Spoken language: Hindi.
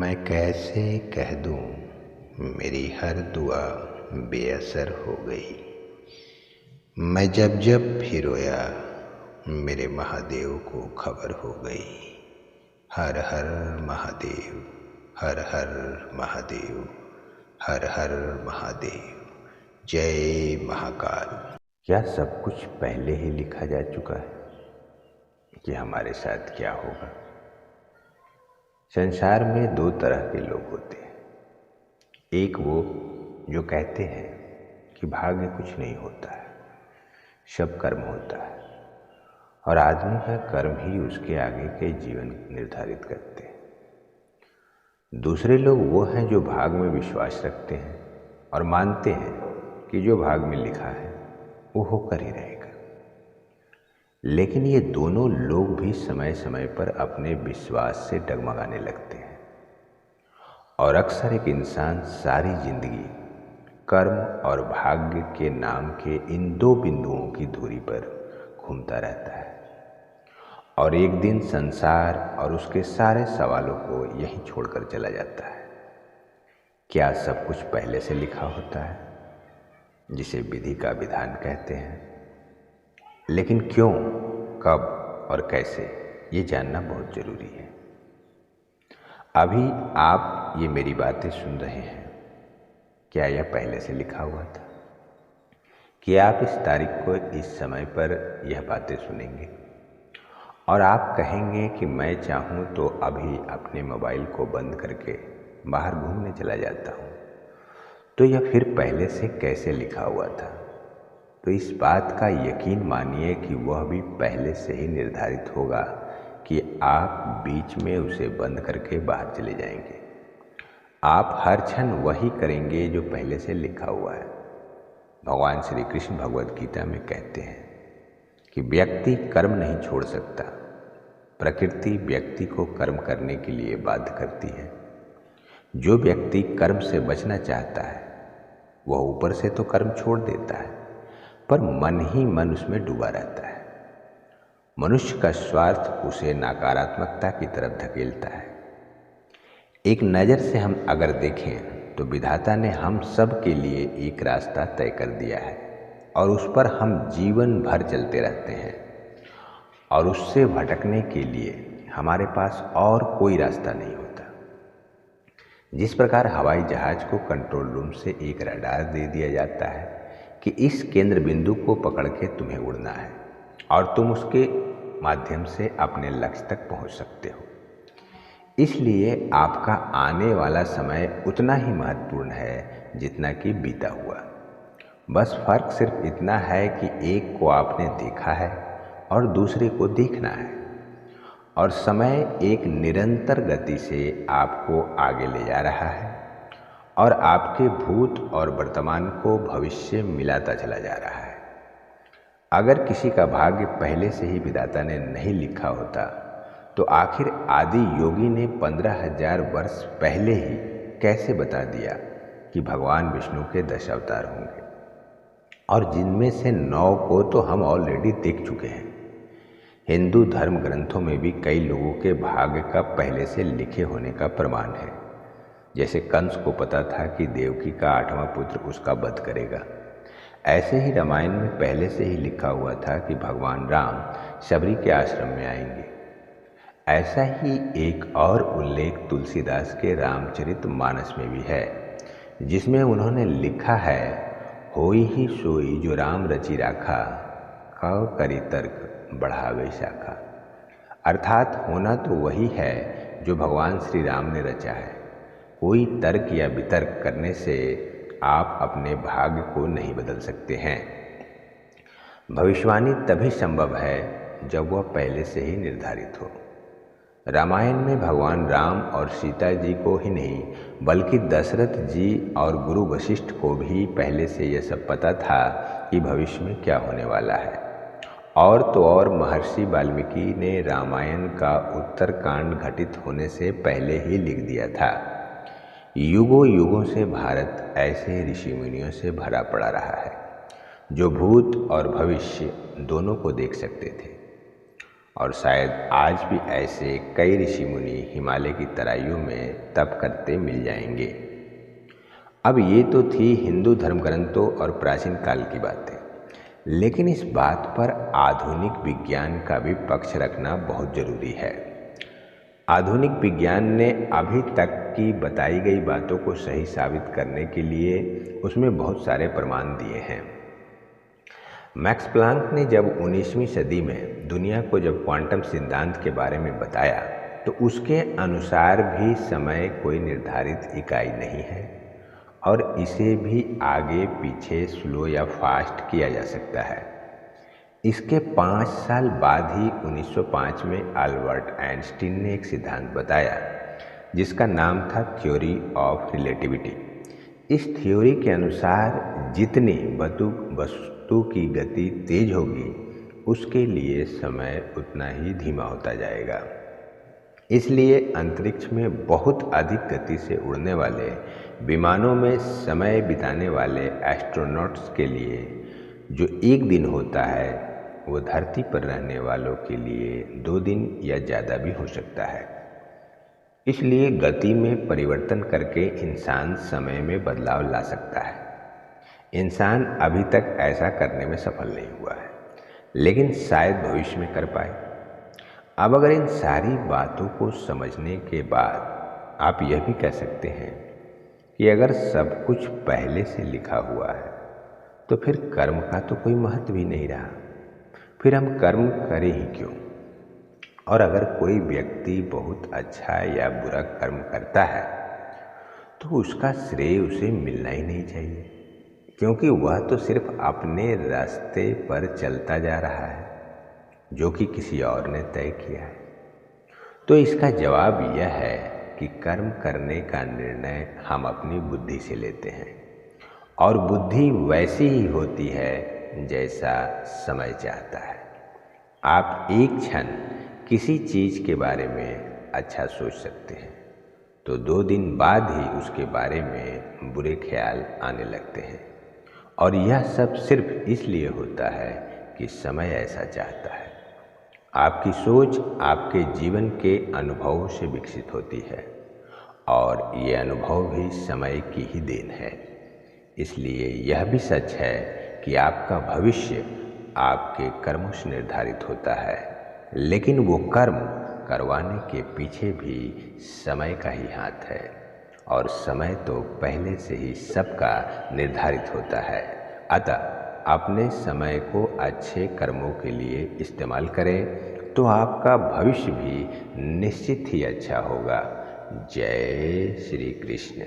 मैं कैसे कह दूं मेरी हर दुआ बेअसर हो गई। मैं जब जब भी रोया मेरे महादेव को खबर हो गई। हर हर महादेव, हर हर महादेव, हर हर महादेव, जय महाकाल। क्या सब कुछ पहले ही लिखा जा चुका है कि हमारे साथ क्या होगा? संसार में दो तरह के लोग होते हैं। एक वो जो कहते हैं कि भाग्य कुछ नहीं होता है, सब कर्म होता है और आदमी का कर्म ही उसके आगे के जीवन निर्धारित करते हैं। दूसरे लोग वो हैं जो भाग में विश्वास रखते हैं और मानते हैं कि जो भाग में लिखा है वो होकर ही रहेगा। लेकिन ये दोनों लोग भी समय समय पर अपने विश्वास से डगमगाने लगते हैं और अक्सर एक इंसान सारी जिंदगी कर्म और भाग्य के नाम के इन दो बिंदुओं की धुरी पर घूमता रहता है और एक दिन संसार और उसके सारे सवालों को यहीं छोड़कर चला जाता है। क्या सब कुछ पहले से लिखा होता है, जिसे विधि का विधान कहते हैं? लेकिन क्यों, कब और कैसे, ये जानना बहुत जरूरी है। अभी आप ये मेरी बातें सुन रहे हैं, क्या यह पहले से लिखा हुआ था कि आप इस तारीख को इस समय पर यह बातें सुनेंगे और आप कहेंगे कि मैं चाहूँ तो अभी अपने मोबाइल को बंद करके बाहर घूमने चला जाता हूँ? तो यह फिर पहले से कैसे लिखा हुआ था? तो इस बात का यकीन मानिए कि वह भी पहले से ही निर्धारित होगा कि आप बीच में उसे बंद करके बाहर चले जाएंगे। आप हर क्षण वही करेंगे जो पहले से लिखा हुआ है। भगवान श्री कृष्ण भगवद गीता में कहते हैं कि व्यक्ति कर्म नहीं छोड़ सकता, प्रकृति व्यक्ति को कर्म करने के लिए बाध्य करती है। जो व्यक्ति कर्म से बचना चाहता है वह ऊपर से तो कर्म छोड़ देता है, पर मन ही मन उसमें डूबा रहता है। मनुष्य का स्वार्थ उसे नकारात्मकता की तरफ धकेलता है। एक नज़र से हम अगर देखें तो विधाता ने हम सब के लिए एक रास्ता तय कर दिया है और उस पर हम जीवन भर चलते रहते हैं और उससे भटकने के लिए हमारे पास और कोई रास्ता नहीं होता। जिस प्रकार हवाई जहाज को कंट्रोल रूम से एक रडार दे दिया जाता है कि इस केंद्र बिंदु को पकड़ के तुम्हें उड़ना है और तुम उसके माध्यम से अपने लक्ष्य तक पहुंच सकते हो, इसलिए आपका आने वाला समय उतना ही महत्वपूर्ण है जितना कि बीता हुआ। बस फर्क सिर्फ इतना है कि एक को आपने देखा है और दूसरे को देखना है और समय एक निरंतर गति से आपको आगे ले जा रहा है और आपके भूत और वर्तमान को भविष्य मिलाता चला जा रहा है। अगर किसी का भाग्य पहले से ही विधाता ने नहीं लिखा होता तो आखिर आदि योगी ने 15,000 वर्ष पहले ही कैसे बता दिया कि भगवान विष्णु के 10 अवतार होंगे, और जिनमें से 9 को तो हम ऑलरेडी देख चुके हैं। हिंदू धर्म ग्रंथों में भी कई लोगों के भाग्य का पहले से लिखे होने का प्रमाण है। जैसे कंस को पता था कि देवकी का 8वां पुत्र उसका वध करेगा, ऐसे ही रामायण में पहले से ही लिखा हुआ था कि भगवान राम शबरी के आश्रम में आएंगे। ऐसा ही एक और उल्लेख तुलसीदास के रामचरितमानस में भी है, जिसमें उन्होंने लिखा है, होई ही सोई जो राम रचि राखा, कव करी तर्क बढ़ावे शाखा। अर्थात होना तो वही है जो भगवान श्री राम ने रचा है। कोई तर्क या वितर्क करने से आप अपने भाग्य को नहीं बदल सकते हैं। भविष्यवाणी तभी संभव है जब वह पहले से ही निर्धारित हो। रामायण में भगवान राम और सीता जी को ही नहीं बल्कि दशरथ जी और गुरु वशिष्ठ को भी पहले से यह सब पता था कि भविष्य में क्या होने वाला है। और तो और महर्षि वाल्मीकि ने रामायण का उत्तरकांड घटित होने से पहले ही लिख दिया था। युगों युगों से भारत ऐसे ऋषि मुनियों से भरा पड़ा रहा है जो भूत और भविष्य दोनों को देख सकते थे। और शायद आज भी ऐसे कई ऋषि मुनि हिमालय की तराइयों में तप करते मिल जाएंगे। अब ये तो थी हिंदू धर्म ग्रंथों और प्राचीन काल की बातें, लेकिन इस बात पर आधुनिक विज्ञान का भी पक्ष रखना बहुत जरूरी है। आधुनिक विज्ञान ने अभी तक की बताई गई बातों को सही साबित करने के लिए उसमें बहुत सारे प्रमाण दिए हैं। मैक्स प्लांक ने जब 19वीं सदी में दुनिया को जब क्वांटम सिद्धांत के बारे में बताया तो उसके अनुसार भी समय कोई निर्धारित इकाई नहीं है और इसे भी आगे पीछे स्लो या फास्ट किया जा सकता है। इसके 5 साल बाद ही 1905 में अल्बर्ट आइंस्टीन ने एक सिद्धांत बताया जिसका नाम था थ्योरी ऑफ रिलेटिविटी। इस थ्योरी के अनुसार जितनी वस्तु की गति तेज होगी उसके लिए समय उतना ही धीमा होता जाएगा। इसलिए अंतरिक्ष में बहुत अधिक गति से उड़ने वाले विमानों में समय बिताने वाले एस्ट्रोनॉट्स के लिए जो 1 दिन होता है वो धरती पर रहने वालों के लिए 2 दिन या ज़्यादा भी हो सकता है। इसलिए गति में परिवर्तन करके इंसान समय में बदलाव ला सकता है। इंसान अभी तक ऐसा करने में सफल नहीं हुआ है, लेकिन शायद भविष्य में कर पाए। अब अगर इन सारी बातों को समझने के बाद आप यह भी कह सकते हैं कि अगर सब कुछ पहले से लिखा हुआ है तो फिर कर्म का तो कोई महत्व ही नहीं रहा, फिर हम कर्म करें ही क्यों? और अगर कोई व्यक्ति बहुत अच्छा या बुरा कर्म करता है तो उसका श्रेय उसे मिलना ही नहीं चाहिए, क्योंकि वह तो सिर्फ अपने रास्ते पर चलता जा रहा है जो कि किसी और ने तय किया है। तो इसका जवाब यह है कि कर्म करने का निर्णय हम अपनी बुद्धि से लेते हैं और बुद्धि वैसी ही होती है जैसा समय चाहता है। आप एक क्षण किसी चीज़ के बारे में अच्छा सोच सकते हैं तो 2 दिन बाद ही उसके बारे में बुरे ख्याल आने लगते हैं, और यह सब सिर्फ इसलिए होता है कि समय ऐसा चाहता है। आपकी सोच आपके जीवन के अनुभवों से विकसित होती है और ये अनुभव भी समय की ही देन है। इसलिए यह भी सच है कि आपका भविष्य आपके कर्मों से निर्धारित होता है, लेकिन वो कर्म करवाने के पीछे भी समय का ही हाथ है, और समय तो पहले से ही सबका निर्धारित होता है। अतः अपने समय को अच्छे कर्मों के लिए इस्तेमाल करें तो आपका भविष्य भी निश्चित ही अच्छा होगा। जय श्री कृष्ण।